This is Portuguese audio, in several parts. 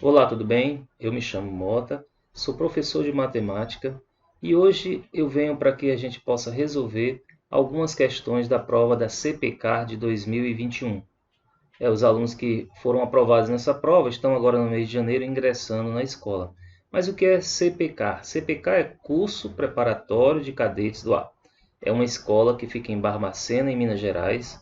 Olá, tudo bem? Eu me chamo Mota, sou professor de matemática e hoje eu venho para que a gente possa resolver algumas questões da prova da CPCAR de 2021. Os alunos que foram aprovados nessa prova estão agora no mês de janeiro ingressando na escola. Mas o que é CPCAR? CPCAR é Curso Preparatório de Cadetes do Ar. É uma escola que fica em Barbacena, em Minas Gerais,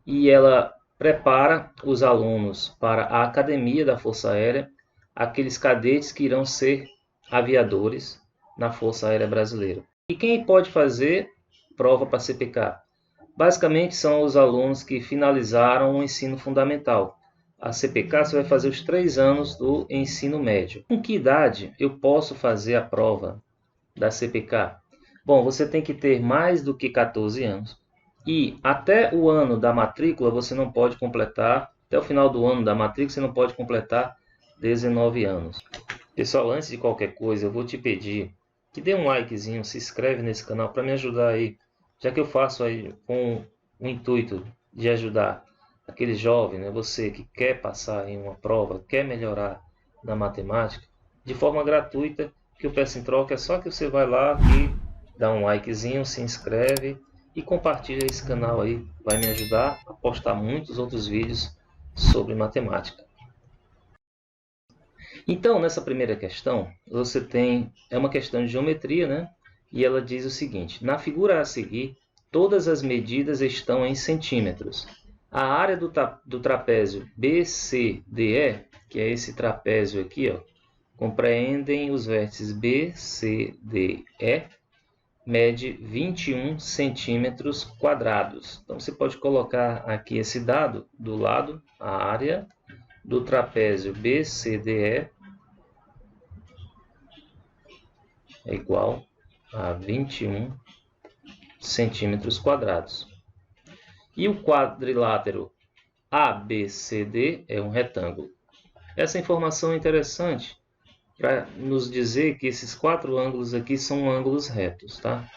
e ela prepara os alunos para a Academia da Força Aérea, aqueles cadetes que irão ser aviadores na Força Aérea Brasileira. E quem pode fazer prova para CPK? Basicamente são os alunos que finalizaram o ensino fundamental. A CPK você vai fazer os 3 anos do ensino médio. Com que idade eu posso fazer a prova da CPK? Bom, você tem que ter mais do que 14 anos. E até o ano da matrícula você não pode completar, até o final do ano da matrícula você não pode completar 19 anos. Pessoal, antes de qualquer coisa, eu vou te pedir que dê um likezinho, se inscreve nesse canal para me ajudar aí, já que eu faço aí com o intuito de ajudar aquele jovem, né, você que quer passar em uma prova, quer melhorar na matemática, de forma gratuita, que eu peço em troca é só que você vai lá e dá um likezinho, se inscreve e compartilha esse canal aí, vai me ajudar a postar muitos outros vídeos sobre matemática. Então, nessa primeira questão, você tem uma questão de geometria, né? E ela diz o seguinte: na figura a seguir, todas as medidas estão em centímetros. A área do trapézio BCDE, que é esse trapézio aqui, ó, compreendem os vértices B, C, D, E, mede 21 centímetros quadrados. Então, você pode colocar aqui esse dado do lado, a área do trapézio BCDE é igual a 21 centímetros quadrados. E o quadrilátero ABCD é um retângulo. Essa informação é interessante para nos dizer que esses 4 ângulos aqui são ângulos retos, tá?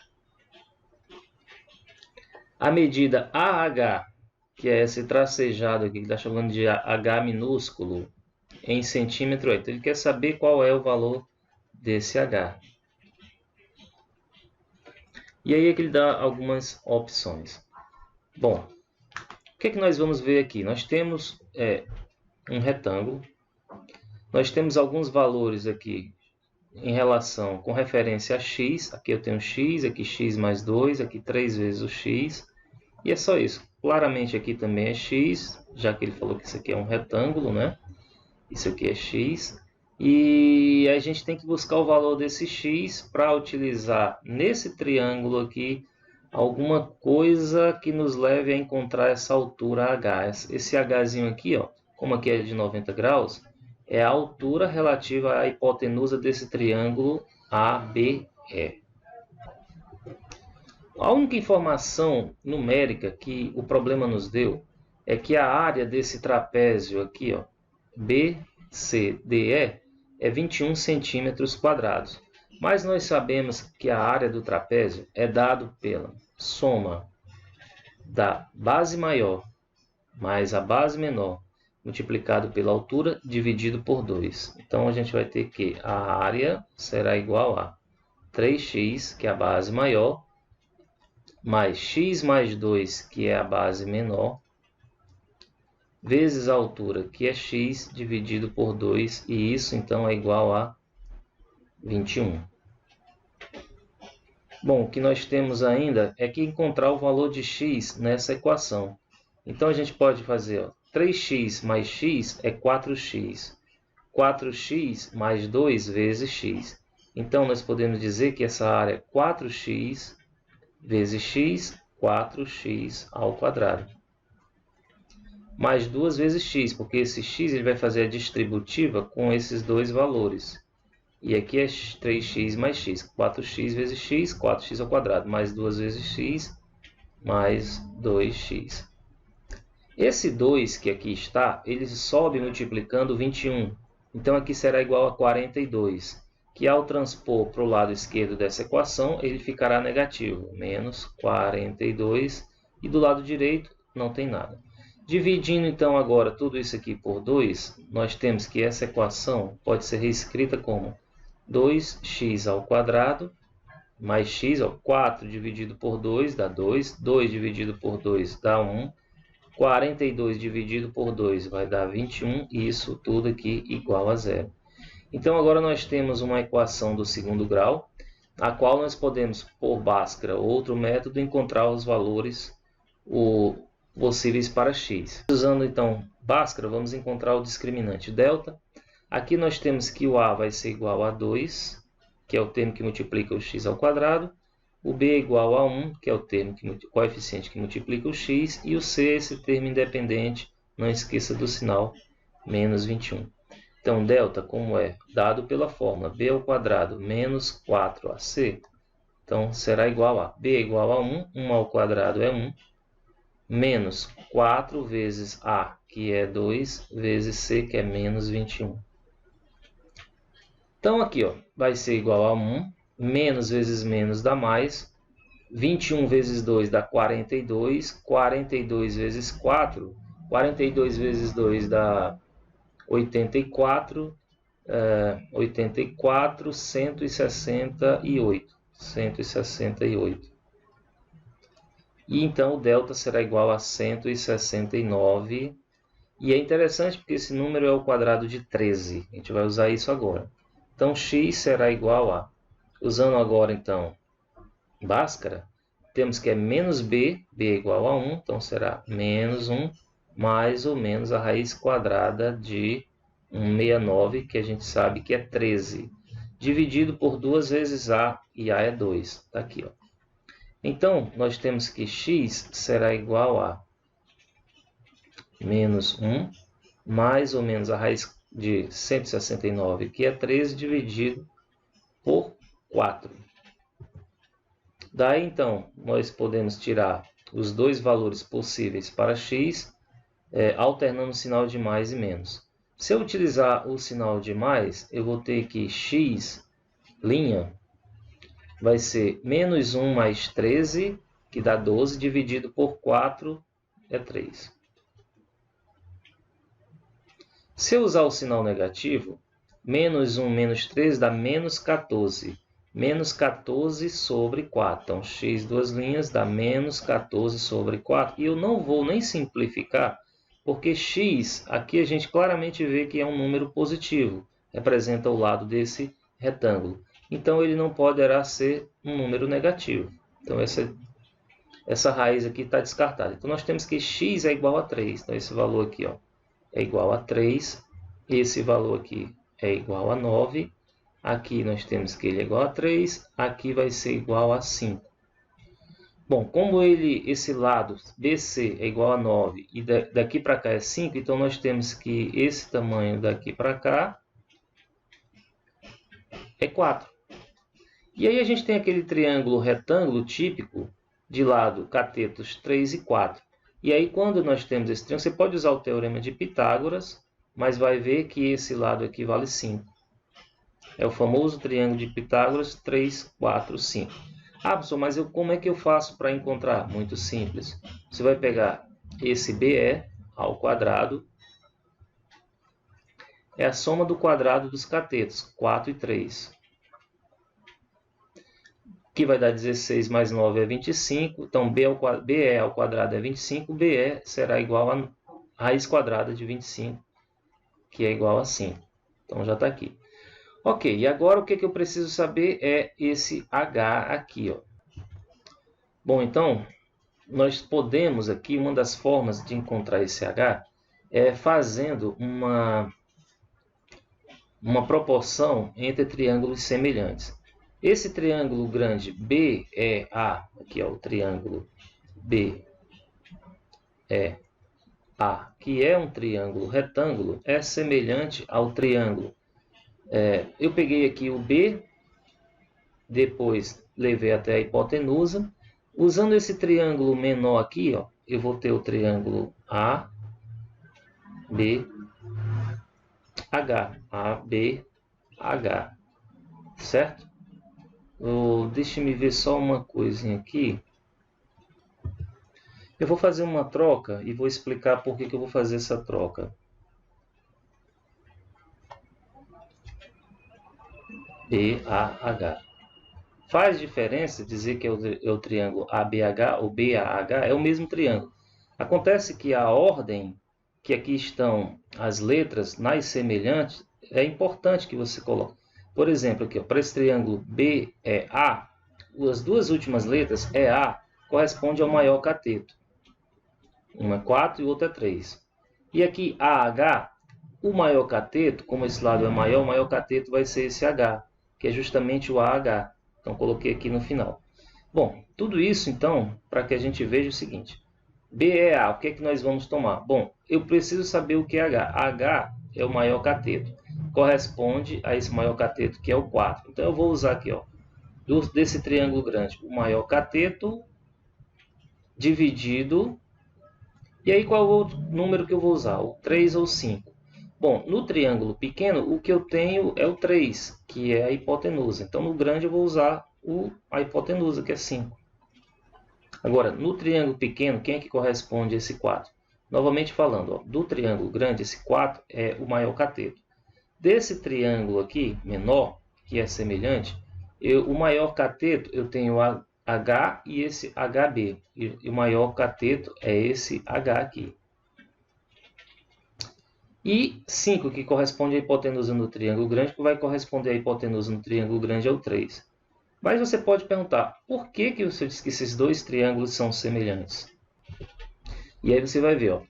A medida AH, que é esse tracejado aqui, que está chamando de H minúsculo, em centímetro, então ele quer saber qual é o valor desse H. E aí é que ele dá algumas opções. Bom, o que é que nós vamos ver aqui? Nós temos um retângulo, nós temos alguns valores aqui em relação com referência a x, aqui eu tenho x, aqui x mais 2, aqui 3 vezes o x, e é só isso. Claramente aqui também é x, já que ele falou que isso aqui é um retângulo, né? Isso aqui é x, e a gente tem que buscar o valor desse x para utilizar nesse triângulo aqui alguma coisa que nos leve a encontrar essa altura h. Esse hzinho aqui, ó, como aqui é de 90 graus, é a altura relativa à hipotenusa desse triângulo ABE. A única informação numérica que o problema nos deu é que a área desse trapézio aqui, ó, BCDE, é 21 centímetros quadrados. Mas nós sabemos que a área do trapézio é dado pela soma da base maior mais a base menor multiplicado pela altura dividido por 2. Então a gente vai ter que a área será igual a 3x, que é a base maior, mais x mais 2, que é a base menor, vezes a altura, que é x, dividido por 2, e isso então é igual a 21. Bom, o que nós temos ainda é que encontrar o valor de x nessa equação. Então a gente pode fazer, ó, 3x mais x é 4x. 4x mais 2 vezes x. Então nós podemos dizer que essa área é 4x vezes x, 4x ao quadrado. Mais 2 vezes x, porque esse x ele vai fazer a distributiva com esses dois valores. E aqui é 3x mais x, 4x vezes x, 4x ao quadrado, mais 2 vezes x, mais 2x. Esse 2 que aqui está, ele sobe multiplicando 21. Então aqui será igual a 42, que ao transpor para o lado esquerdo dessa equação, ele ficará negativo, menos 42, e do lado direito não tem nada. Dividindo então agora tudo isso aqui por 2, nós temos que essa equação pode ser reescrita como 2x ao quadrado mais x, 4 dividido por 2 dá 2, 2 dividido por 2 dá 1, 42 dividido por 2 vai dar 21, e isso tudo aqui igual a zero. Então agora nós temos uma equação do segundo grau, a qual nós podemos, por Bhaskara ou outro método, encontrar os valores possíveis para x. Usando então Bhaskara, vamos encontrar o discriminante delta. Aqui nós temos que o a vai ser igual a 2, que é o termo que multiplica o x ao quadrado. O b é igual a 1, que é o termo coeficiente que multiplica o x. E o c é esse termo independente, não esqueça do sinal menos 21. Então, delta, como é dado pela fórmula b ao quadrado menos 4ac, então será igual a b é igual a 1, 1 ao quadrado é 1, menos 4 vezes a, que é 2, vezes c, que é menos 21. Então, aqui vai ser igual a 1, menos vezes menos dá mais, 21 vezes 2 dá 42, 42 vezes 4, 42 vezes 2 dá 84, 84, 168. 168. E então o delta será igual a 169. E é interessante porque esse número é o quadrado de 13. A gente vai usar isso agora. Então x será igual a, usando agora então Bhaskara, temos que é menos b, b é igual a 1, então será menos 1, mais ou menos a raiz quadrada de 169, que a gente sabe que é 13, dividido por 2 vezes a, e a é 2. Está aqui, ó. Então, nós temos que x será igual a menos 1, mais ou menos a raiz de 169, que é 13, dividido por 4. Daí, então, nós podemos tirar os dois valores possíveis para x, alternando o sinal de mais e menos. Se eu utilizar o sinal de mais, eu vou ter que x' vai ser menos 1 mais 13, que dá 12, dividido por 4, é 3. Se eu usar o sinal negativo, menos 1 menos 13 dá menos 14. Menos 14 sobre 4. Então, x duas linhas dá menos 14 sobre 4. E eu não vou nem simplificar, porque x, aqui a gente claramente vê que é um número positivo. Representa o lado desse retângulo. Então, ele não poderá ser um número negativo. Então, essa raiz aqui está descartada. Então, nós temos que x é igual a 3. Então, esse valor aqui é igual a 3. Esse valor aqui é igual a 9. Aqui nós temos que ele é igual a 3. Aqui vai ser igual a 5. Bom, como esse lado BC é igual a 9 e daqui para cá é 5, então nós temos que esse tamanho daqui para cá é 4. E aí a gente tem aquele triângulo retângulo típico de lado catetos 3 e 4. E aí quando nós temos esse triângulo, você pode usar o teorema de Pitágoras, mas vai ver que esse lado aqui vale 5. É o famoso triângulo de Pitágoras 3, 4, 5. Ah, professor, mas como é que eu faço para encontrar? Muito simples. Você vai pegar esse BE ao quadrado, é a soma do quadrado dos catetos, 4 e 3. Que vai dar 16 mais 9 é 25. Então, BE ao quadrado é 25. BE será igual a raiz quadrada de 25, que é igual a 5. Então, já está aqui. Ok, e agora o que eu preciso saber é esse H aqui. Bom, então, nós podemos aqui, uma das formas de encontrar esse H é fazendo uma proporção entre triângulos semelhantes. Esse triângulo grande BEA, aqui é o triângulo BEA, que é um triângulo retângulo, é semelhante ao triângulo. Eu peguei aqui o B, depois levei até a hipotenusa. Usando esse triângulo menor aqui, eu vou ter o triângulo ABH, certo? Deixa-me ver só uma coisinha aqui. Eu vou fazer uma troca e vou explicar por que eu vou fazer essa troca. BAH. Faz diferença dizer que é o triângulo ABH ou BAH? É o mesmo triângulo. Acontece que a ordem que aqui estão as letras nas semelhantes é importante que você coloque. Por exemplo, aqui, para esse triângulo BEA, as duas últimas letras, EA, corresponde ao maior cateto. Uma é 4 e o outro é 3. E aqui AH, o maior cateto, como esse lado é maior, o maior cateto vai ser esse H, que é justamente o AH. Então, coloquei aqui no final. Bom, tudo isso, então, para que a gente veja o seguinte. BEA, o que é que nós vamos tomar? Bom, eu preciso saber o que é H. H é o maior cateto. Corresponde a esse maior cateto, que é o 4. Então, eu vou usar aqui, ó, desse triângulo grande, o maior cateto dividido. E aí, qual é o outro número que eu vou usar? O 3 ou 5? Bom, no triângulo pequeno, o que eu tenho é o 3, que é a hipotenusa. Então, no grande, eu vou usar a hipotenusa, que é 5. Agora, no triângulo pequeno, quem é que corresponde a esse 4? Novamente falando, ó, do triângulo grande, esse 4 é o maior cateto. Desse triângulo aqui, menor, que é semelhante, o maior cateto eu tenho H e esse HB. E o maior cateto é esse H aqui. E 5, que corresponde à hipotenusa no triângulo grande, que vai corresponder à hipotenusa no triângulo grande, é o 3. Mas você pode perguntar, por que você diz que esses dois triângulos são semelhantes? E aí você vai ver, ó,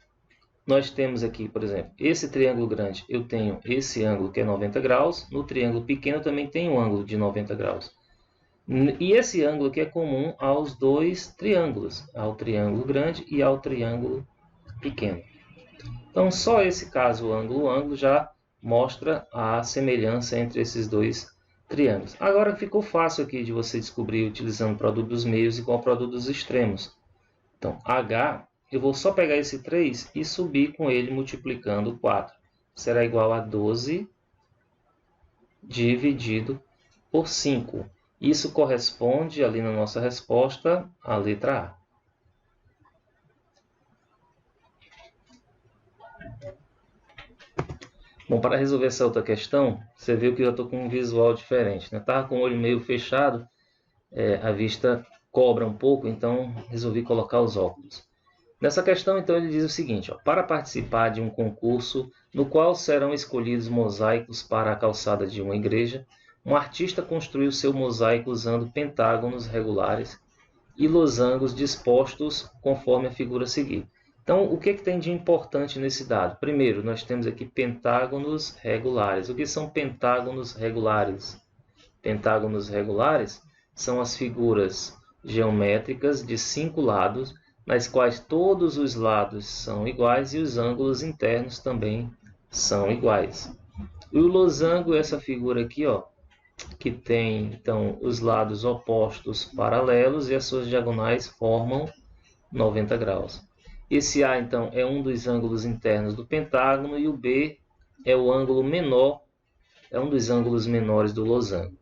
nós temos aqui, por exemplo, esse triângulo grande, eu tenho esse ângulo que é 90 graus, no triângulo pequeno também tem um ângulo de 90 graus. E esse ângulo aqui é comum aos dois triângulos, ao triângulo grande e ao triângulo pequeno. Então, só esse caso, o ângulo já mostra a semelhança entre esses dois triângulos. Agora ficou fácil aqui de você descobrir utilizando o produto dos meios igual ao produto dos extremos. Então, H, eu vou só pegar esse 3 e subir com ele multiplicando 4. Será igual a 12 dividido por 5. Isso corresponde ali na nossa resposta à letra A. Bom, para resolver essa outra questão, você viu que eu estou com um visual diferente. Estava com o olho meio fechado, a vista cobra um pouco, então resolvi colocar os óculos. Nessa questão, então, ele diz o seguinte, ó, para participar de um concurso no qual serão escolhidos mosaicos para a calçada de uma igreja, um artista construiu seu mosaico usando pentágonos regulares e losangos dispostos conforme a figura a seguir. Então, o que tem de importante nesse dado? Primeiro, nós temos aqui pentágonos regulares. O que são pentágonos regulares? Pentágonos regulares são as figuras geométricas de 5 lados, nas quais todos os lados são iguais e os ângulos internos também são iguais. E o losango é essa figura aqui, ó, que tem então os lados opostos paralelos e as suas diagonais formam 90 graus. Esse A, então, é um dos ângulos internos do pentágono e o B é o ângulo menor, é um dos ângulos menores do losango.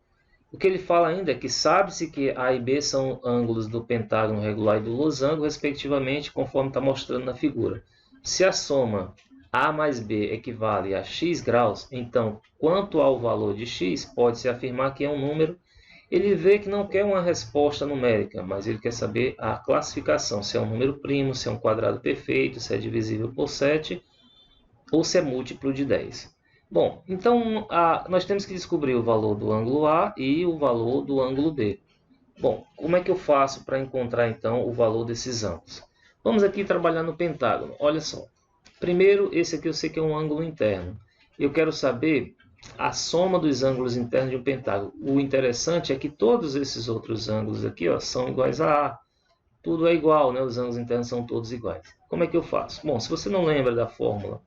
O que ele fala ainda é que sabe-se que A e B são ângulos do pentágono regular e do losango, respectivamente, conforme está mostrando na figura. Se a soma A mais B equivale a x graus, então, quanto ao valor de x, pode-se afirmar que é um número. Ele vê que não quer uma resposta numérica, mas ele quer saber a classificação, se é um número primo, se é um quadrado perfeito, se é divisível por 7 ou se é múltiplo de 10. Bom, então nós temos que descobrir o valor do ângulo A e o valor do ângulo B. Bom, como é que eu faço para encontrar então o valor desses ângulos? Vamos aqui trabalhar no pentágono. Olha só. Primeiro, esse aqui eu sei que é um ângulo interno. Eu quero saber a soma dos ângulos internos de um pentágono. O interessante é que todos esses outros ângulos aqui, ó, são iguais a A. Tudo é igual, né? Os ângulos internos são todos iguais. Como é que eu faço? Bom, se você não lembra da fórmula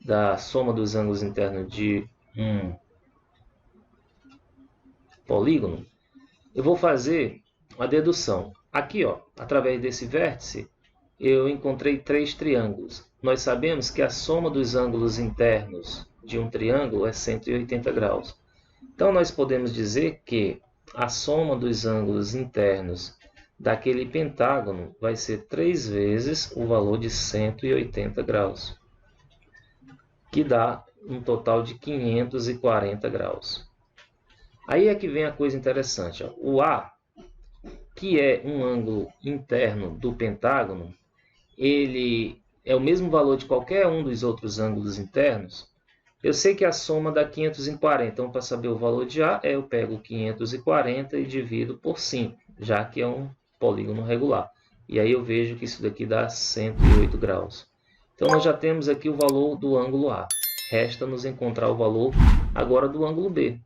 da soma dos ângulos internos de um polígono, eu vou fazer a dedução. Aqui, ó, através desse vértice, eu encontrei 3 triângulos. Nós sabemos que a soma dos ângulos internos de um triângulo é 180 graus. Então, nós podemos dizer que a soma dos ângulos internos daquele pentágono vai ser 3 vezes o valor de 180 graus, que dá um total de 540 graus. Aí é que vem a coisa interessante. Ó. O A, que é um ângulo interno do pentágono, ele é o mesmo valor de qualquer um dos outros ângulos internos. Eu sei que a soma dá 540, então para saber o valor de A, eu pego 540 e divido por 5, já que é um polígono regular. E aí eu vejo que isso daqui dá 108 graus. Então nós já temos aqui o valor do ângulo A. Resta-nos encontrar o valor agora do ângulo B.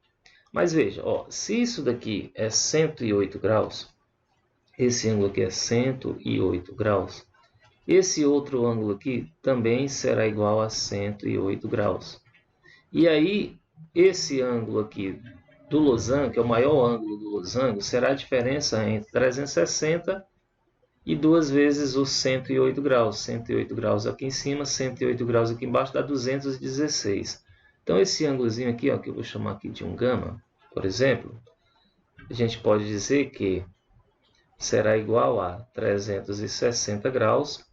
Mas veja, ó, se isso daqui é 108 graus, esse ângulo aqui é 108 graus, esse outro ângulo aqui também será igual a 108 graus. E aí, esse ângulo aqui do losango, que é o maior ângulo do losango, será a diferença entre 360 e 2 vezes os 108 graus. 108 graus aqui em cima, 108 graus aqui embaixo, dá 216. Então, esse ângulozinho aqui, ó, que eu vou chamar aqui de um gama, por exemplo, a gente pode dizer que será igual a 360 graus,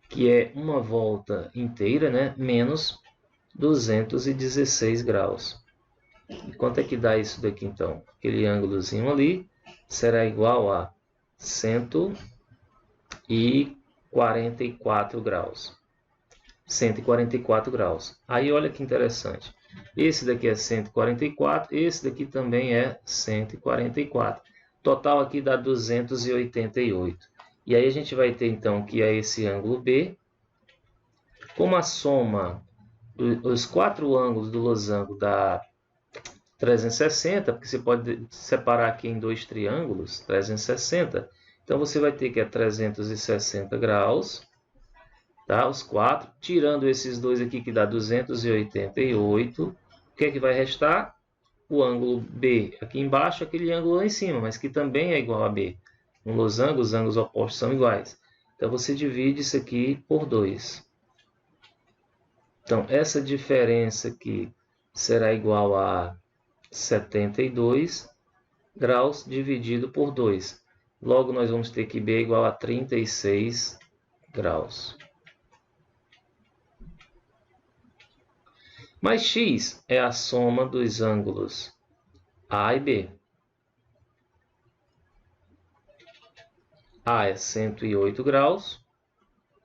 que é uma volta inteira, né, menos 216 graus. E quanto é que dá isso daqui, então? Aquele ângulozinho ali será igual a 144 graus. 144 graus. Aí olha que interessante. Esse daqui é 144, esse daqui também é 144. Total aqui dá 288. E aí a gente vai ter então que é esse ângulo B, como a soma dos 4 ângulos do losango dá 360, porque você pode separar aqui em 2 triângulos, 360. Então você vai ter que é 360 graus, tá? Os 4, tirando esses dois aqui que dá 288, o que é que vai restar? O ângulo B aqui embaixo, aquele ângulo lá em cima, mas que também é igual a B. No losango, os ângulos opostos são iguais. Então você divide isso aqui por 2. Então essa diferença aqui será igual a 72 graus dividido por 2. Logo nós vamos ter que B é igual a 36 graus. Mas x é a soma dos ângulos A e B. A é 108 graus,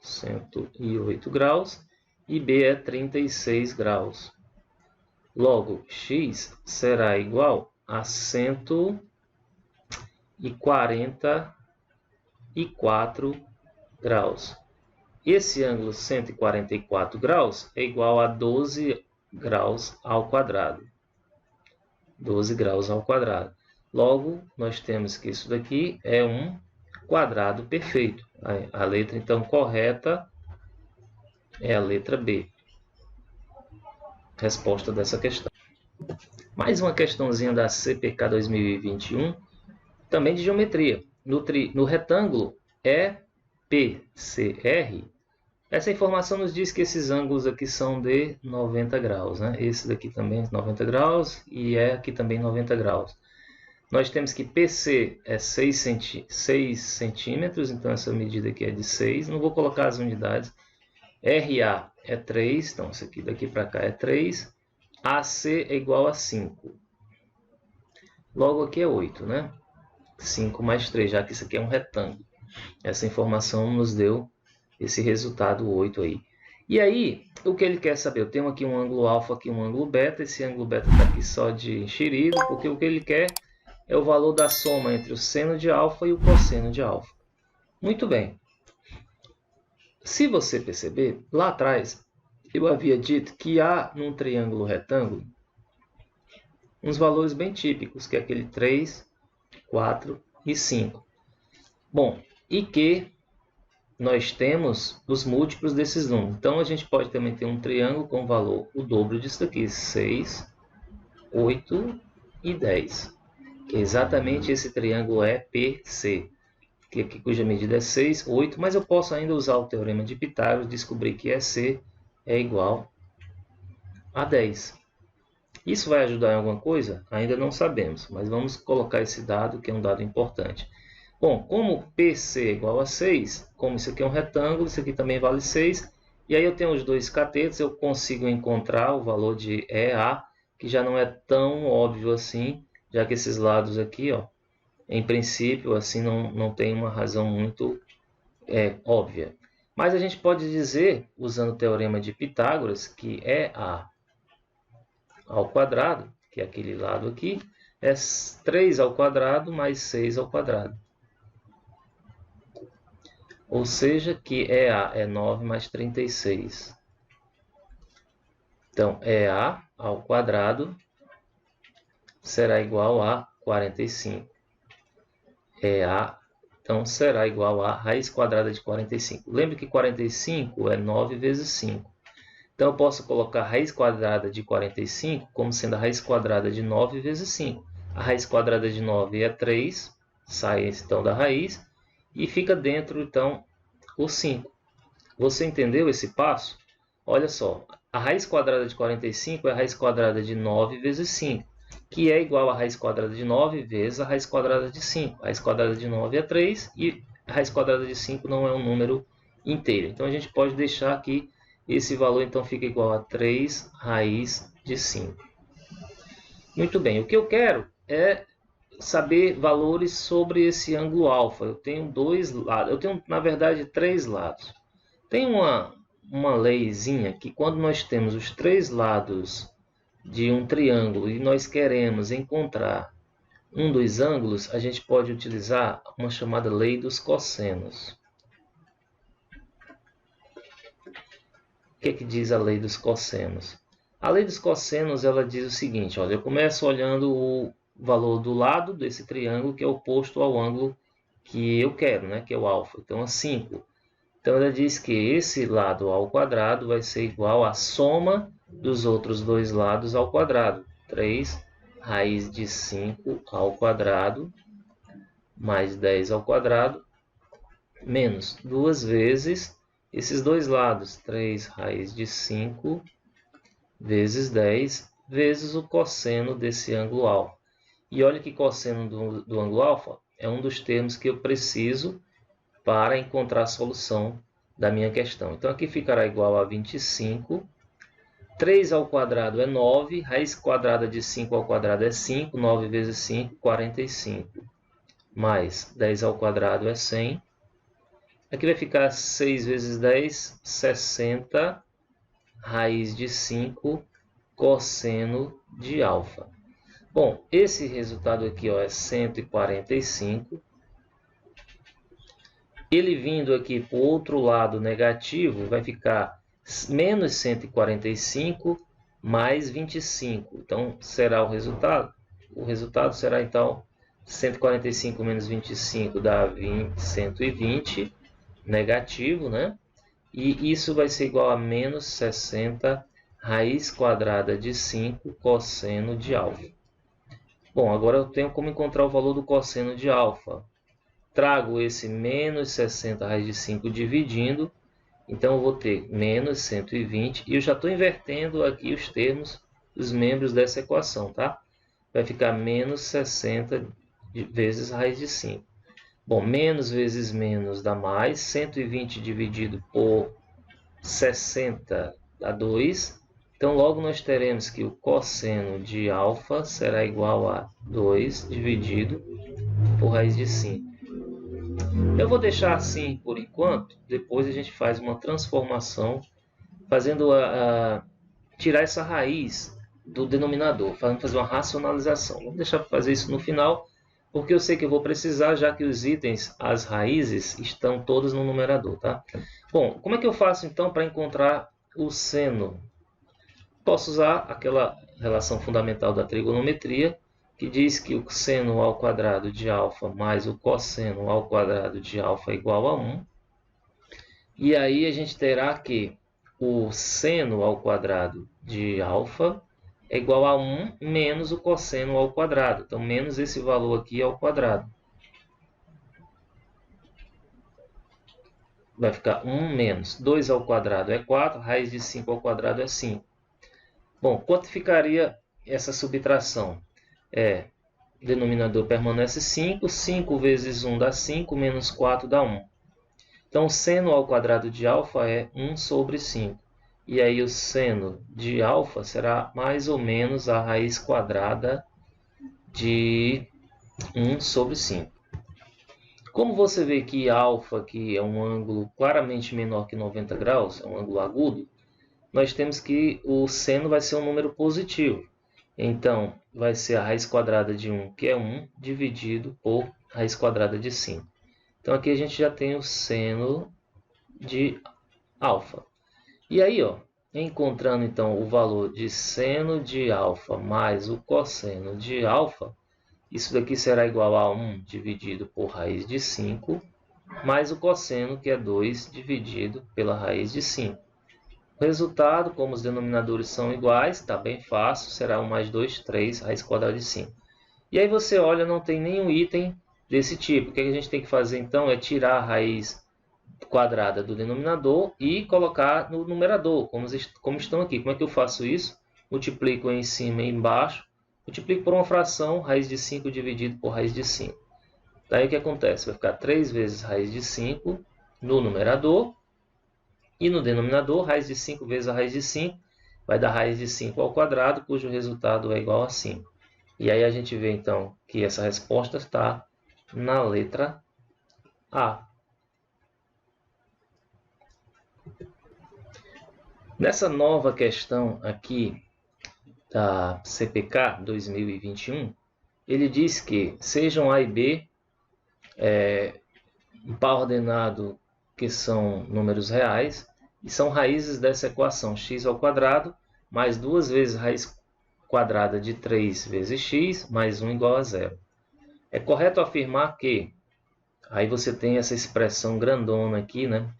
108 graus, e B é 36 graus. Logo, x será igual a 144 graus. Esse ângulo 144 graus é igual a 12 graus ao quadrado. 12 graus ao quadrado. Logo, nós temos que isso daqui é um quadrado perfeito. A letra, então, correta é a letra B. Resposta dessa questão. Mais uma questãozinha da CPK 2021, também de geometria. No retângulo EPCR, essa informação nos diz que esses ângulos aqui são de 90 graus. Né? Esse daqui também é 90 graus e aqui também 90 graus. Nós temos que PC é 6 centímetros, então essa medida aqui é de 6. Não vou colocar as unidades. RA é 3, então isso aqui daqui para cá é 3. AC é igual a 5. Logo aqui é 8, né? 5 mais 3, já que isso aqui é um retângulo. Essa informação nos deu esse resultado 8 aí. E aí, o que ele quer saber? Eu tenho aqui um ângulo alfa, aqui um ângulo beta. Esse ângulo beta está aqui só de enxerido, porque o que ele quer é o valor da soma entre o seno de alfa e o cosseno de alfa. Muito bem. Se você perceber, lá atrás eu havia dito que há num triângulo retângulo uns valores bem típicos, que é aquele 3, 4 e 5. Bom, e que nós temos os múltiplos desses números. Então a gente pode também ter um triângulo com valor o dobro disso daqui, 6, 8 e 10. Que é exatamente esse triângulo EPC, cuja medida é 6, 8, mas eu posso ainda usar o teorema de Pitágoras, descobrir que EC é igual a 10. Isso vai ajudar em alguma coisa? Ainda não sabemos, mas vamos colocar esse dado, que é um dado importante. Bom, como PC é igual a 6, como isso aqui é um retângulo, isso aqui também vale 6, e aí eu tenho os dois catetos, eu consigo encontrar o valor de EA, que já não é tão óbvio assim, já que esses lados aqui, ó, em princípio, assim não tem uma razão muito óbvia. Mas a gente pode dizer, usando o teorema de Pitágoras, que EA ao quadrado, que é aquele lado aqui, é 3 ao quadrado mais 6 ao quadrado. Ou seja, que EA é 9 mais 36. Então, EA ao quadrado será igual a 45. EA, então, será igual a raiz quadrada de 45. Lembre que 45 é 9 vezes 5. Então, eu posso colocar a raiz quadrada de 45 como sendo a raiz quadrada de 9 vezes 5. A raiz quadrada de 9 é 3, sai então da raiz, e fica dentro, então, o 5. Você entendeu esse passo? Olha só, a raiz quadrada de 45 é a raiz quadrada de 9 vezes 5, que é igual a raiz quadrada de 9 vezes a raiz quadrada de 5. A raiz quadrada de 9 é 3 e a raiz quadrada de 5 não é um número inteiro. Então, a gente pode deixar aqui, esse valor então fica igual a 3 raiz de 5. Muito bem, o que eu quero é saber valores sobre esse ângulo alfa. Eu tenho dois lados, eu tenho na verdade três lados. Tem uma leizinha que quando nós temos os três lados de um triângulo e nós queremos encontrar um dos ângulos, a gente pode utilizar uma chamada lei dos cossenos. O que diz a lei dos cossenos? A lei dos cossenos ela diz o seguinte, olha, eu começo olhando o valor do lado desse triângulo que é oposto ao ângulo que eu quero, né, que é o alfa. Então, é 5. Então, ela diz que esse lado ao quadrado vai ser igual à soma dos outros dois lados ao quadrado. 3 raiz de 5 ao quadrado mais 10 ao quadrado menos 2 vezes esses dois lados. 3 raiz de 5 vezes 10 vezes o cosseno desse ângulo alfa. E olha que cosseno do ângulo alfa é um dos termos que eu preciso para encontrar a solução da minha questão. Então, aqui ficará igual a 25. 3 ao quadrado é 9. Raiz quadrada de 5 ao quadrado é 5. 9 vezes 5, 45. Mais 10 ao quadrado é 100. Aqui vai ficar 6 vezes 10, 60. Raiz de 5, cosseno de alfa. Bom, esse resultado aqui ó, é 145. Ele vindo aqui para o outro lado negativo, vai ficar menos 145 mais 25. Então, será o resultado? O resultado será, então, 145 menos 25 dá 120, negativo, né? E isso vai ser igual a menos 60 raiz quadrada de 5 cosseno de alfa. Bom, agora eu tenho como encontrar o valor do cosseno de alfa. Trago esse menos 60 raiz de 5 dividindo, então eu vou ter menos 120, e eu já estou invertendo aqui os termos, os membros dessa equação, tá? Vai ficar menos 60 vezes raiz de 5. Bom, menos vezes menos dá mais, 120 dividido por 60 dá 2, então logo nós teremos que o cosseno de alfa será igual a 2 dividido por raiz de 5. Eu vou deixar assim por enquanto, depois a gente faz uma transformação, fazendo tirar essa raiz do denominador, fazer uma racionalização. Vamos deixar para fazer isso no final, porque eu sei que eu vou precisar, já que os itens, as raízes, estão todas no numerador. Tá? Bom, como é que eu faço então para encontrar o seno? Posso usar aquela relação fundamental da trigonometria, que diz que o seno ao quadrado de alfa mais o cosseno ao quadrado de alfa é igual a 1. E aí a gente terá que o seno ao quadrado de alfa é igual a 1 menos o cosseno ao quadrado. Então, menos esse valor aqui ao quadrado. Vai ficar 1 menos 2 ao quadrado é 4, raiz de 5 ao quadrado é 5. Bom, quanto ficaria essa subtração? denominador permanece 5. 5 vezes 1 dá 5, menos 4 dá 1. Então, o seno ao quadrado de alfa é 1 sobre 5. E aí o seno de alfa será mais ou menos a raiz quadrada de 1 sobre 5. Como você vê que alfa aqui é um ângulo claramente menor que 90 graus, é um ângulo agudo, nós temos que o seno vai ser um número positivo. Então, vai ser a raiz quadrada de 1, que é 1, dividido por raiz quadrada de 5. Então, aqui a gente já tem o seno de alfa. E aí, ó, encontrando então o valor de seno de alfa mais o cosseno de alfa, isso daqui será igual a 1 dividido por raiz de 5, mais o cosseno, que é 2 dividido pela raiz de 5. O resultado, como os denominadores são iguais, está bem fácil, será 1 mais 2, 3, raiz quadrada de 5. E aí você olha, não tem nenhum item desse tipo. O que a gente tem que fazer então é tirar a raiz quadrada do denominador e colocar no numerador, como estão aqui. Como é que eu faço isso? Multiplico em cima e embaixo, multiplico por uma fração, raiz de 5 dividido por raiz de 5. Daí o que acontece? Vai ficar 3 vezes raiz de 5 no numerador, e no denominador, raiz de 5 vezes a raiz de 5 vai dar raiz de 5 ao quadrado, cujo resultado é igual a 5. E aí a gente vê então que essa resposta está na letra A. Nessa nova questão aqui da CPK 2021, ele diz que sejam A e B um par ordenado que são números reais e são raízes dessa equação x ao quadrado mais 2 vezes raiz quadrada de 3 vezes x mais 1 igual a 0. É correto afirmar que, aí você tem essa expressão grandona aqui, né?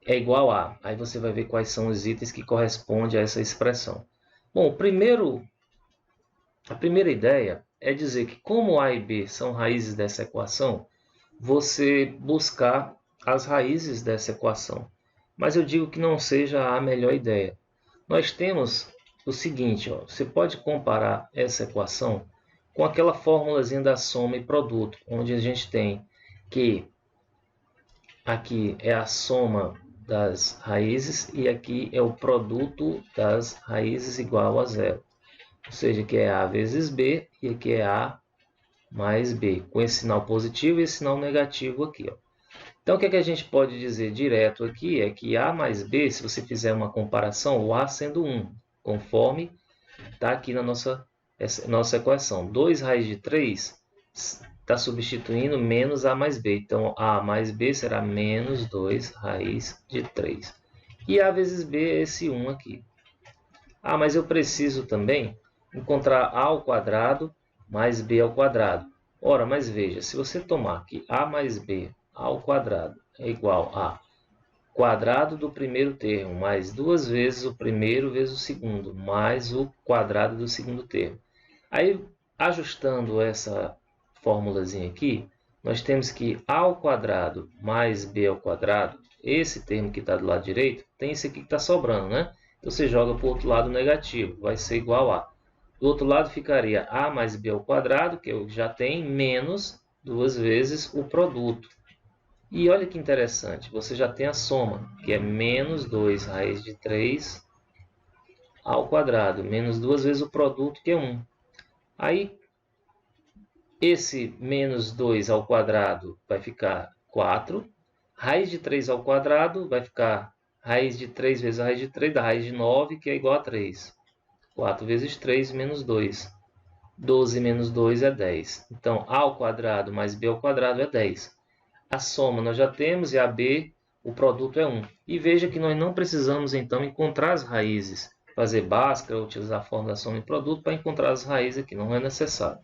É igual a. Aí você vai ver quais são os itens que correspondem a essa expressão. Bom, a primeira ideia é dizer que como a e b são raízes dessa equação, você buscar as raízes dessa equação. Mas eu digo que não seja a melhor ideia. Nós temos o seguinte, ó, você pode comparar essa equação com aquela formulazinha da soma e produto, onde a gente tem que aqui é a soma das raízes e aqui é o produto das raízes igual a zero. Ou seja, que é A vezes B e aqui é A mais B, com esse sinal positivo e esse sinal negativo aqui. Ó. Então, o que a gente pode dizer direto aqui é que A mais B, se você fizer uma comparação, o A sendo 1, conforme está aqui na nossa equação. 2 raiz de 3 está substituindo menos A mais B. Então, A mais B será menos 2 raiz de 3. E A vezes B é esse 1 aqui. Ah, mas eu preciso também encontrar A ao quadrado mais B ao quadrado. Ora, mas veja, se você tomar que A mais B ao quadrado é igual a quadrado do primeiro termo, mais 2 vezes o primeiro vezes o segundo, mais o quadrado do segundo termo. Aí, ajustando essa formulazinha aqui, nós temos que A ao quadrado mais B ao quadrado, esse termo que está do lado direito, tem esse aqui que está sobrando, né? Então, você joga para o outro lado negativo, vai ser igual a. Do outro lado ficaria A mais B ao quadrado, que eu já tenho, menos 2 vezes o produto. E olha que interessante, você já tem a soma, que é menos 2 raiz de 3 ao quadrado, menos 2 vezes o produto, que é 1. Aí, esse menos 2 ao quadrado vai ficar 4. Raiz de 3 ao quadrado vai ficar raiz de 3 vezes a raiz de 3, da raiz de 9, que é igual a 3. 4 vezes 3 menos 2. 12 menos 2 é 10. Então, A ao quadrado mais B ao quadrado é 10. A soma nós já temos e a B, o produto é 1. E veja que nós não precisamos, então, encontrar as raízes. Fazer Bhaskara, utilizar a fórmula da soma e produto para encontrar as raízes aqui, não é necessário.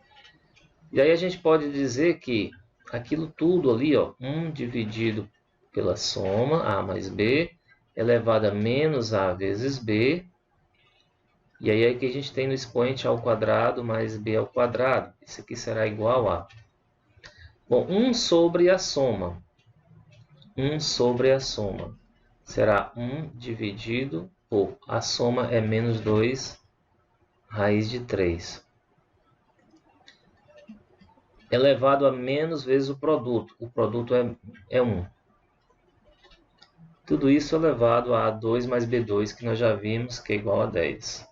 E aí a gente pode dizer que aquilo tudo ali, ó, 1 dividido pela soma, A mais B, elevado a menos A vezes B. E aí é que a gente tem no expoente A ao quadrado mais B ao quadrado. Isso aqui será igual a... Bom, 1 sobre a soma. 1 sobre a soma. Será 1 dividido por... A soma é menos 2 raiz de 3. elevado a menos vezes o produto. O produto é 1. Tudo isso elevado a A2 mais B2, que nós já vimos que é igual a 10.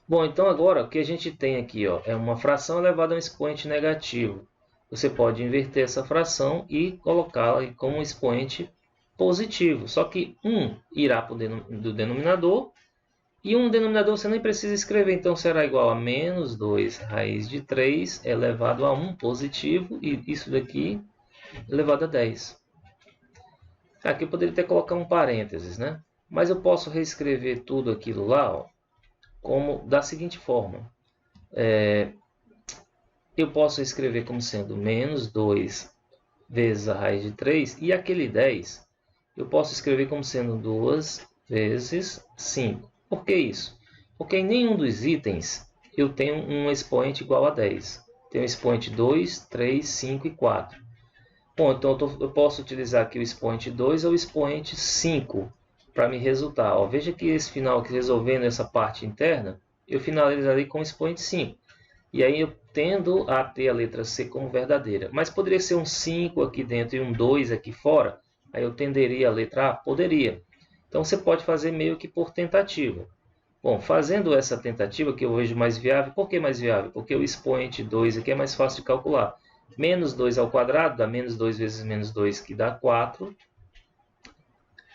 Bom, então agora o que a gente tem aqui é uma fração elevada a um expoente negativo. Você pode inverter essa fração e colocá-la como um expoente positivo. Só que 1 irá para o denominador e um denominador você nem precisa escrever. Então será igual a menos 2 raiz de 3 elevado a 1 positivo e isso daqui elevado a 10. Aqui eu poderia até colocar um parênteses, né? Mas eu posso reescrever tudo aquilo lá como da seguinte forma. Eu posso escrever como sendo menos 2 vezes a raiz de 3 e aquele 10 eu posso escrever como sendo 2 vezes 5. Por que isso? Porque em nenhum dos itens eu tenho um expoente igual a 10. Tenho um expoente 2, 3, 5 e 4. Bom, então eu posso utilizar aqui o expoente 2 ou o expoente 5 para me resultar. Veja que esse final, aqui, resolvendo essa parte interna, eu finalizarei com o expoente 5. E aí eu tendo a ter a letra C como verdadeira. Mas poderia ser um 5 aqui dentro e um 2 aqui fora. Aí eu tenderia a letra A? Poderia. Então você pode fazer meio que por tentativa. Bom, fazendo essa tentativa que eu vejo mais viável, por que mais viável? Porque o expoente 2 aqui é mais fácil de calcular. Menos 2 ao quadrado dá menos 2 vezes menos 2, que dá 4.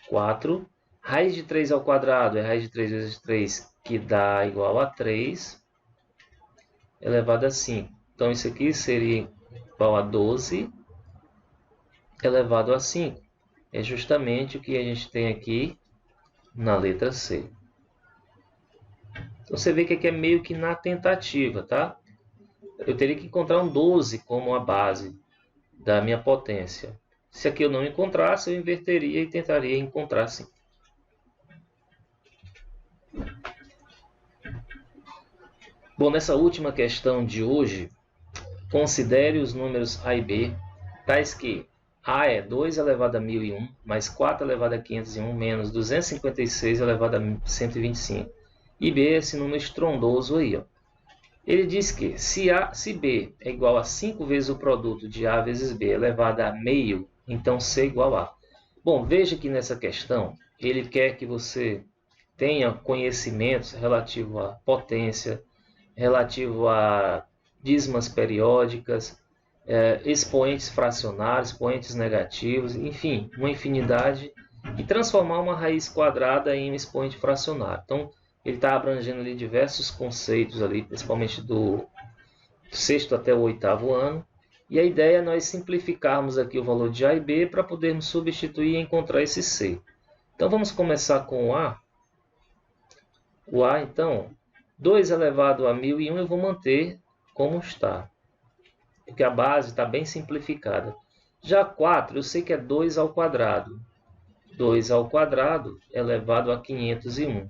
4. Raiz de 3 ao quadrado é raiz de 3 vezes 3, que dá igual a 3, elevado a 5. Então, isso aqui seria igual a 12 elevado a 5. É justamente o que a gente tem aqui na letra C. Então, você vê que aqui é meio que na tentativa, tá? Eu teria que encontrar um 12 como a base da minha potência. Se aqui eu não encontrasse, eu inverteria e tentaria encontrar sim. Bom, nessa última questão de hoje, considere os números A e B, tais que A é 2 elevado a 1001, mais 4 elevado a 501, menos 256 elevado a 125. E B é esse número estrondoso aí, ó. Ele diz que se B é igual a 5 vezes o produto de A vezes B elevado a meio, então C é igual a. Bom, veja que nessa questão ele quer que você tenha conhecimentos relativo à potência, relativo a dízimas periódicas, expoentes fracionários, expoentes negativos, enfim, uma infinidade, e transformar uma raiz quadrada em um expoente fracionário. Então, ele está abrangendo ali diversos conceitos ali, principalmente do sexto até o oitavo ano. E a ideia é nós simplificarmos aqui o valor de A e B para podermos substituir e encontrar esse C. Então vamos começar com o A. O A, então, 2 elevado a 1001 eu vou manter como está, porque a base está bem simplificada. Já 4 eu sei que é 2 ao quadrado. 2 ao quadrado elevado a 501.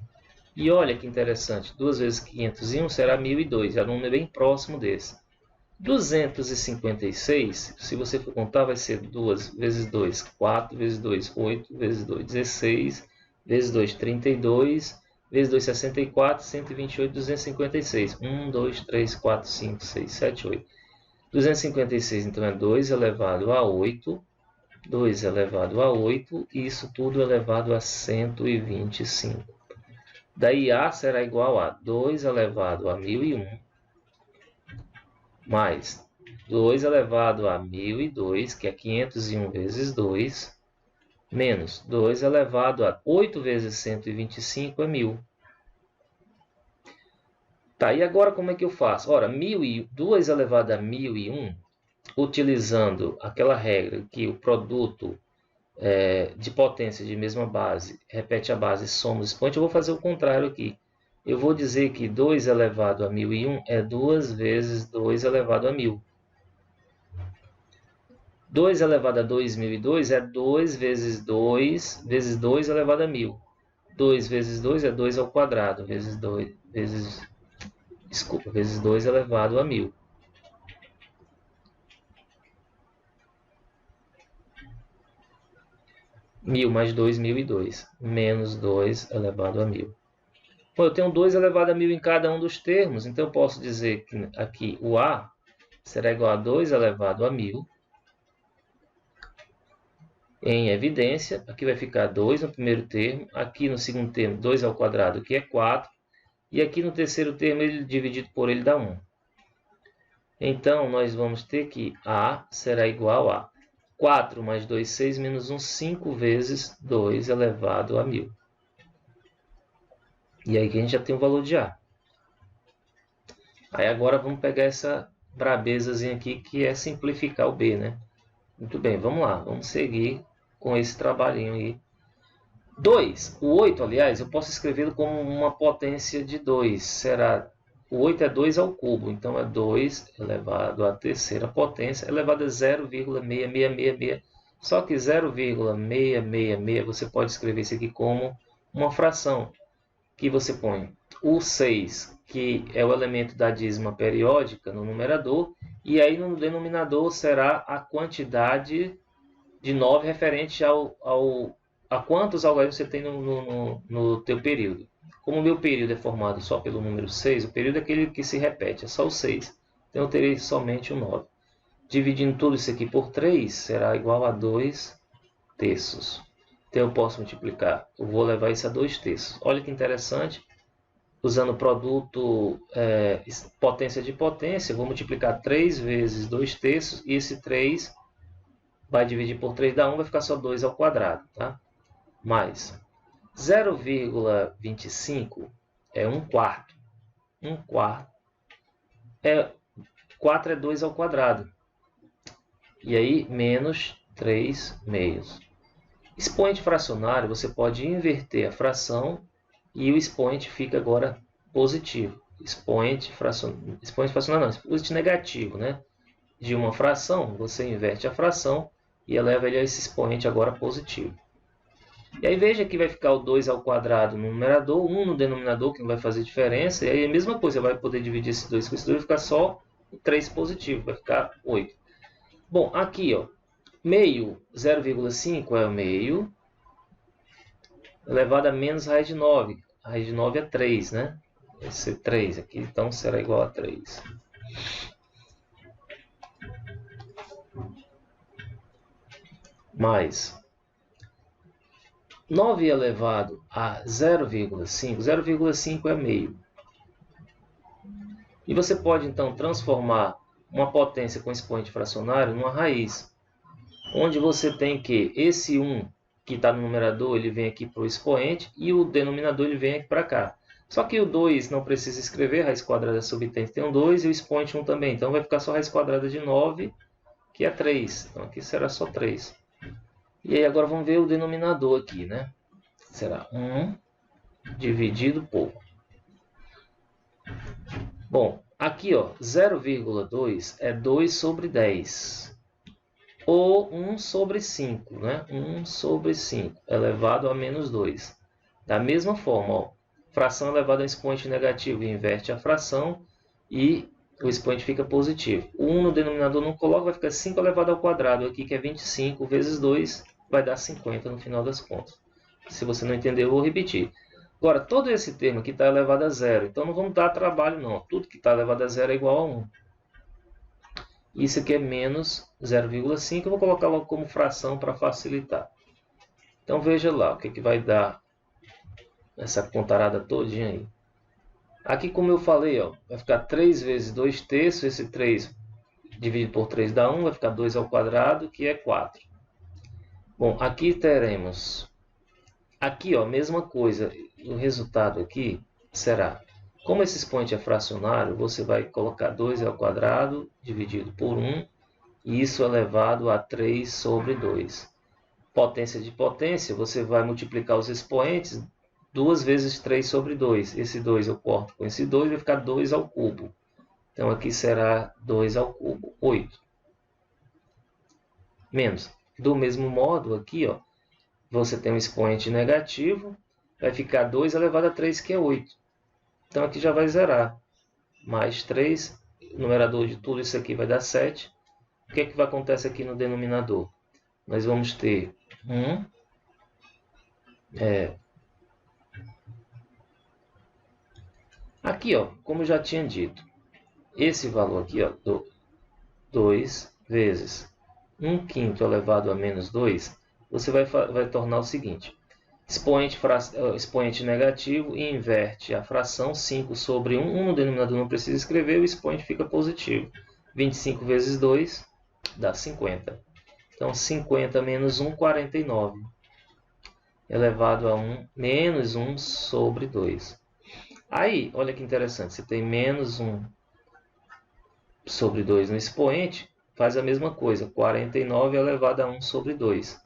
E olha que interessante, 2 vezes 501 será 1002, é um número bem próximo desse. 256, se você for contar, vai ser 2 vezes 2, 4 vezes 2, 8 vezes 2, 16, vezes 2, 32, vezes 2, 64, 128, 256. 1, 2, 3, 4, 5, 6, 7, 8. 256, então, é 2 elevado a 8, 2 elevado a 8, e isso tudo elevado a 125. Daí A será igual a 2 elevado a 1001, mais 2 elevado a 1002, que é 501 vezes 2, menos 2 elevado a 8 vezes 125 é 1000. Tá, e agora como é que eu faço? Ora, 2 elevado a 1001, utilizando aquela regra que o produto de potência de mesma base repete a base, soma os expoentes, eu vou fazer o contrário aqui. Eu vou dizer que 2 elevado a 1001 é 2 vezes 2 elevado a 1000. 2 elevado a 2002 é 2 vezes 2 vezes 2 elevado a 1000. 2 vezes 2 é 2 ao quadrado, vezes 2 elevado a 1000. Mil mais 2, 1002, menos 2 elevado a 1000. Bom, eu tenho 2 elevado a 1000 em cada um dos termos, então eu posso dizer que aqui o A será igual a 2 elevado a 1000 em evidência. Aqui vai ficar 2 no primeiro termo, aqui no segundo termo 2 ao quadrado, que é 4, e aqui no terceiro termo, ele dividido por ele dá 1. Então, nós vamos ter que A será igual a 4 mais 2, 6, menos 1, 5 vezes 2 elevado a 1000. E aí que a gente já tem o valor de A. Aí agora vamos pegar essa brabezazinha aqui, que é simplificar o B, né? Muito bem, vamos lá. Vamos seguir com esse trabalhinho aí. 2. O 8, aliás, eu posso escrevê-lo como uma potência de 2. Será... O 8 é 2 ao cubo, então é 2 elevado à terceira potência, elevado a 0,6666. Só que 0,666, você pode escrever isso aqui como uma fração, que você põe o 6, que é o elemento da dízima periódica, no numerador, e aí no denominador será a quantidade de 9 referente a quantos algarismos você tem no teu período. Como o meu período é formado só pelo número 6, o período é aquele que se repete, é só o 6. Então eu terei somente o 9. Dividindo tudo isso aqui por 3, será igual a 2 terços. Então eu posso multiplicar, eu vou levar isso a 2 terços. Olha que interessante, usando o produto potência de potência, eu vou multiplicar 3 vezes 2 terços, e esse 3 vai dividir por 3 dá 1, vai ficar só 2 ao quadrado. Tá? Mais 0,25 é 1 quarto. 1 quarto é 4 é 2 ao quadrado. E aí, menos 3 meios. Expoente fracionário, você pode inverter a fração e o expoente fica agora positivo. Expoente fracionário não, expoente negativo, né? De uma fração, você inverte a fração e eleva ele a esse expoente agora positivo. E aí veja que vai ficar o 2 ao quadrado no numerador, 1 no denominador, que não vai fazer diferença. E aí a mesma coisa, vai poder dividir esse 2 com esse 2, vai ficar só o 3 positivo, vai ficar 8. Bom, aqui, ó, meio, 0,5 é o meio, elevado a menos raiz de 9. A raiz de 9 é 3, né? Vai ser 3 aqui, então será igual a 3. Mais 9 elevado a 0,5, 0,5 é meio. E você pode, então, transformar uma potência com expoente fracionário numa raiz, onde você tem que esse 1 que está no numerador, ele vem aqui para o expoente, e o denominador ele vem aqui para cá. Só que o 2 não precisa escrever, raiz quadrada subtende tem um 2, e o expoente 1 também. Então vai ficar só raiz quadrada de 9, que é 3. Então aqui será só 3. E aí agora vamos ver o denominador aqui, né? Será 1 dividido por... Bom, aqui ó, 0,2 é 2 sobre 10. Ou 1 sobre 5, né? 1 sobre 5 elevado a menos 2. Da mesma forma, ó, fração elevada a expoente negativo inverte a fração e o expoente fica positivo. O 1 no denominador não coloca, vai ficar 5 elevado ao quadrado aqui, que é 25 vezes 2, vai dar 50 no final das contas. Se você não entendeu, eu vou repetir. Agora, todo esse termo aqui está elevado a zero, então não vamos dar trabalho não. Tudo que está elevado a zero é igual a 1. Isso aqui é menos 0,5, eu vou colocar logo como fração para facilitar. Então veja lá o que vai dar essa contarada todinha aí. Aqui, como eu falei, ó, vai ficar 3 vezes 2 terços, esse 3 dividido por 3 dá 1, vai ficar 2 ao quadrado, que é 4. Bom, aqui teremos, aqui ó, mesma coisa, o resultado aqui será, como esse expoente é fracionário, você vai colocar 2 ao quadrado dividido por 1, e isso elevado a 3 sobre 2. Potência de potência, você vai multiplicar os expoentes 2 vezes 3 sobre 2. Esse 2 eu corto com esse 2, vai ficar 2 ao cubo. Então aqui será 2 ao cubo, 8. Menos. Do mesmo modo, aqui ó, você tem um expoente negativo, vai ficar 2 elevado a 3, que é 8. Então aqui já vai zerar. Mais 3, o numerador de tudo isso aqui vai dar 7. O que é que vai acontecer aqui no denominador? Nós vamos ter 1, Aqui, ó, como eu já tinha dito, esse valor aqui, ó, 2 vezes 1/5 elevado a menos 2, você vai tornar o seguinte. Expoente negativo e inverte a fração 5 sobre 1. 1 no denominador não precisa escrever, o expoente fica positivo. 25 vezes 2 dá 50. Então, 50 menos 1, 49. Elevado a 1, menos 1 sobre 2. Aí, olha que interessante, você tem menos 1 sobre 2 no expoente, faz a mesma coisa, 49 elevado a 1 sobre 2.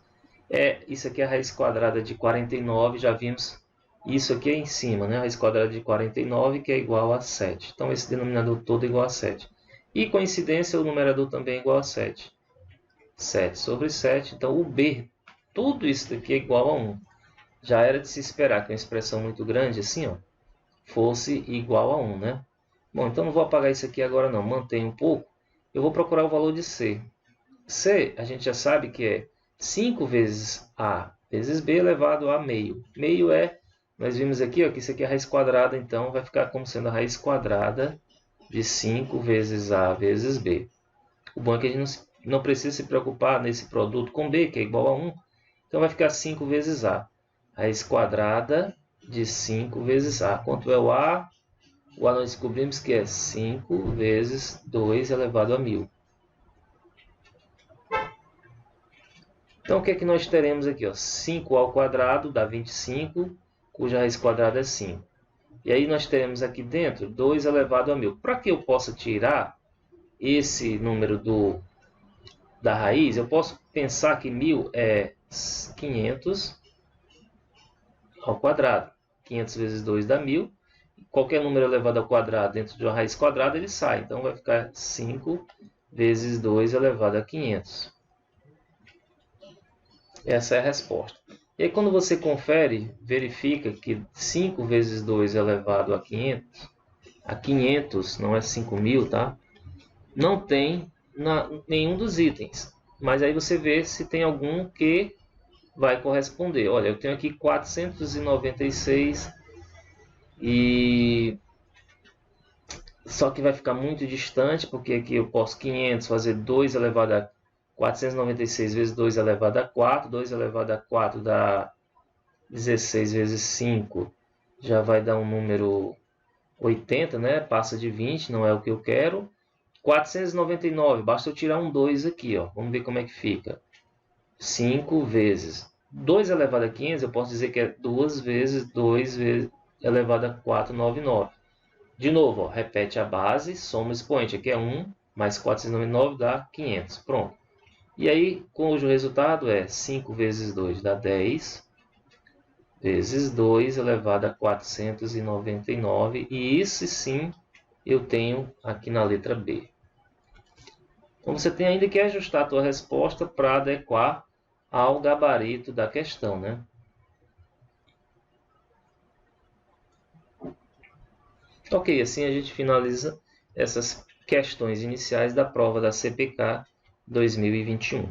Isso aqui é a raiz quadrada de 49, já vimos isso aqui é em cima, né? A raiz quadrada de 49, que é igual a 7. Então, esse denominador todo é igual a 7. E, coincidência, o numerador também é igual a 7. 7 sobre 7, então o B, tudo isso daqui é igual a 1. Já era de se esperar que uma expressão muito grande, assim, ó, fosse igual a 1, né? Bom, então não vou apagar isso aqui agora não, mantém um pouco. Eu vou procurar o valor de C. C, a gente já sabe que é 5 vezes A vezes B elevado a meio. Meio nós vimos aqui, ó, que isso aqui é a raiz quadrada, então vai ficar como sendo a raiz quadrada de 5 vezes A vezes B. O bom é que a gente não precisa se preocupar nesse produto com B, que é igual a 1. Então vai ficar 5 vezes A. Raiz quadrada de 5 vezes A. Quanto é o A? O A nós descobrimos que é 5 vezes 2 elevado a 1000. Então, o que é que nós teremos aqui? Ó? 5 ao quadrado dá 25, cuja raiz quadrada é 5. E aí nós teremos aqui dentro 2 elevado a 1000. Para que eu possa tirar esse número da raiz, eu posso pensar que 1000 é 500 ao quadrado. 500 vezes 2 dá 1000. Qualquer número elevado ao quadrado dentro de uma raiz quadrada, ele sai. Então, vai ficar 5 vezes 2 elevado a 500. Essa é a resposta. E aí, quando você confere, verifica que 5 vezes 2 elevado a 500 não é 5.000, tá? Não tem nenhum dos itens. Mas aí você vê se tem algum que vai corresponder. Olha, eu tenho aqui 496 e só que vai ficar muito distante, porque aqui eu posso 500 fazer 2 elevado a 496 vezes 2 elevado a 4, 2 elevado a 4 dá 16 vezes 5, já vai dar um número 80, né? Passa de 20, não é o que eu quero. 499, basta eu tirar um 2 aqui, ó. Vamos ver como é que fica. 5 vezes 2 elevado a 500, eu posso dizer que é 2 vezes 2 elevado a 499. De novo, ó, repete a base, soma o expoente. Aqui é 1, mais 499 dá 500. Pronto. E aí, cujo resultado é 5 vezes 2 dá 10, vezes 2 elevado a 499. E isso sim eu tenho aqui na letra B. Então, você tem ainda que ajustar a tua resposta para adequar ao gabarito da questão, né? Ok, assim a gente finaliza essas questões iniciais da prova da CPK 2021.